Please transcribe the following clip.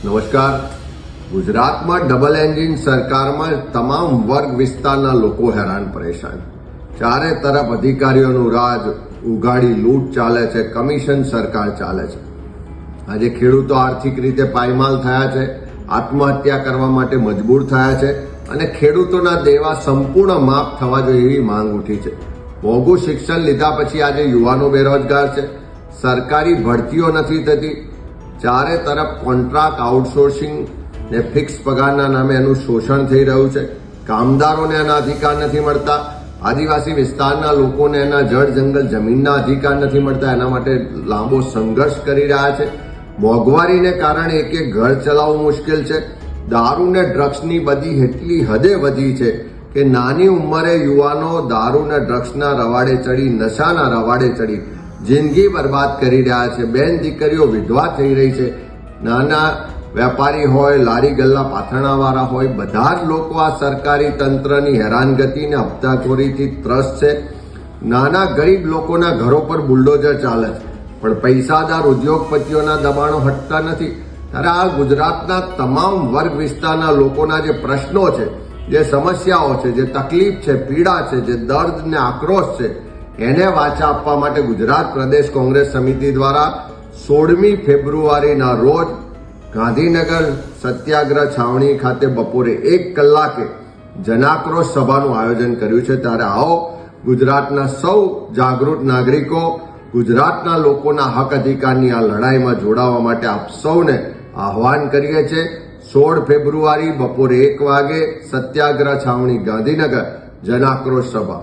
નમસ્કાર. ગુજરાતમાં double engine સરકારમાં તમામ વર્ગ વિસ્તારના લોકો હેરાન પરેશાન. ચારે તરફ અધિકારીઓનું રાજ, ઉઘાડી લૂંટ ચાલે છે, કમિશન સરકાર ચાલે છે. આજે ખેડૂતો આર્થિક રીતે પાયમાલ થયા છે, આત્મહત્યા કરવા માટે મજબૂર થયા છે અને ખેડૂતોના દેવા સંપૂર્ણ માફ થવા જોઈએ એવી માંગ ઉઠી છે. મોંઘું શિક્ષણ લીધા પછી આજે યુવાનો બેરોજગાર છે, સરકારી ભરતીઓ નથી થતી, ચારે તરફ કોન્ટ્રાક્ટ આઉટસોર્સિંગ ને ફિક્સ પગારના નામે એનું શોષણ થઈ રહ્યું છે. કામદારોને એના અધિકાર નથી મળતા, આદિવાસી વિસ્તારના લોકોને એના જળ જંગલ જમીનના અધિકાર નથી મળતા. એના માટે લાંબો સંઘર્ષ કરી રહ્યા છે. મોંઘવારીને કારણે એક ઘર ચલાવવું મુશ્કેલ છે. દારૂ ને ડ્રગ્સની બધી એટલી હદે વધી છે કે નાની ઉંમરે યુવાનો દારૂ ને ડ્રગ્સના રવાડે ચડી, નશાના રવાડે ચડી જિંદગી બરબાદ કરી રહ્યા છે. બેન દીકરીઓ વિધવા થઈ રહી છે. નાના વેપારી હોય, લારી ગલ્લા પાથરણાવાળા હોય, બધા જ લોકો આ સરકારી તંત્રની હેરાનગતિ ને હપ્તાખોરીથી ત્રસ્ત છે. નાના ગરીબ લોકોના ઘરો પર બુલડોઝર ચાલે છે, પણ પૈસાદાર ઉદ્યોગપતિઓના દબાણો હટતા નથી. ત્યારે આ ગુજરાતના તમામ વર્ગ વિસ્તારના લોકોના જે પ્રશ્નો છે, જે સમસ્યાઓ છે, જે તકલીફ છે, પીડા છે, જે દર્દ ને આક્રોશ છે, એને વાચા આપવા માટે ગુજરાત પ્રદેશ કોંગ્રેસ સમિતિ દ્વારા 16મી ફેબ્રુઆરીના રોજ ગાંધીનગર સત્યાગ્રહ છાવણી ખાતે બપોરે 1 કલાકે જનાક્રોશ સભાનું આયોજન કર્યું છે. ત્યારે આવો ગુજરાતના સૌ જાગૃત નાગરિકો ગુજરાતના લોકોના હક અધિકારની આ લડાઈમાં જોડાવા માટે આપ સૌને આહવાન કરીએ છીએ. 16 ફેબ્રુઆરી બપોરે 1 વાગે સત્યાગ્રહ છાવણી ગાંધીનગર જનાક્રોશ સભા.